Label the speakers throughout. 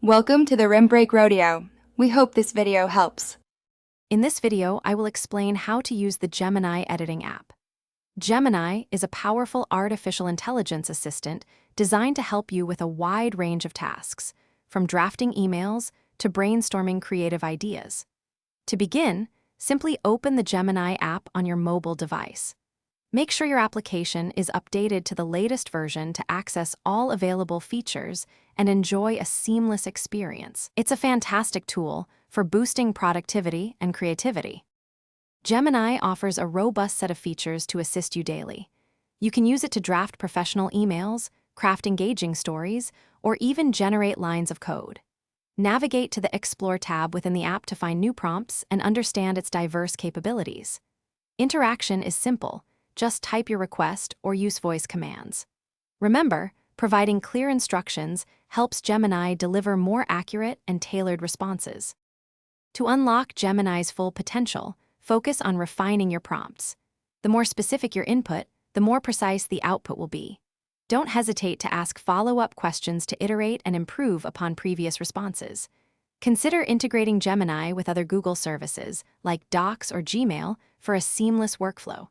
Speaker 1: Welcome to the Rim Break Rodeo. We hope this video helps.
Speaker 2: In this video, I will explain how to use the Gemini editing app. Gemini is a powerful artificial intelligence assistant designed to help you with a wide range of tasks, from drafting emails to brainstorming creative ideas. To begin, simply open the Gemini app on your mobile device. Make sure your application is updated to the latest version to access all available features and enjoy a seamless experience. It's a fantastic tool for boosting productivity and creativity. Gemini offers a robust set of features to assist you daily. You can use it to draft professional emails, craft engaging stories, or even generate lines of code. Navigate to the Explore tab within the app to find new prompts and understand its diverse capabilities. Interaction is simple. Just type your request or use voice commands. Remember, providing clear instructions helps Gemini deliver more accurate and tailored responses. To unlock Gemini's full potential, focus on refining your prompts. The more specific your input, the more precise the output will be. Don't hesitate to ask follow-up questions to iterate and improve upon previous responses. Consider integrating Gemini with other Google services like Docs or Gmail for a seamless workflow.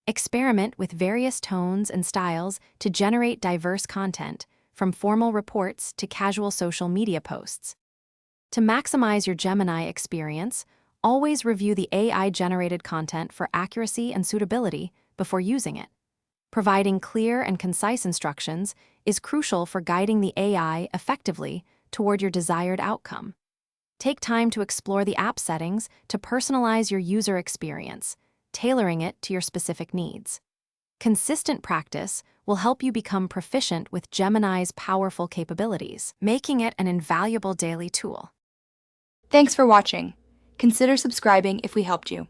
Speaker 2: Experiment with various tones and styles to generate diverse content, from formal reports to casual social media posts. To maximize your Gemini experience, always review the AI-generated content for accuracy and suitability before using it. Providing clear and concise instructions is crucial for guiding the AI effectively toward your desired outcome. Take time to explore the app settings to personalize your user experience, tailoring it to your specific needs. Consistent practice will help you become proficient with Gemini's powerful capabilities, making it an invaluable daily tool.
Speaker 1: Thanks for watching. Consider subscribing if we helped you.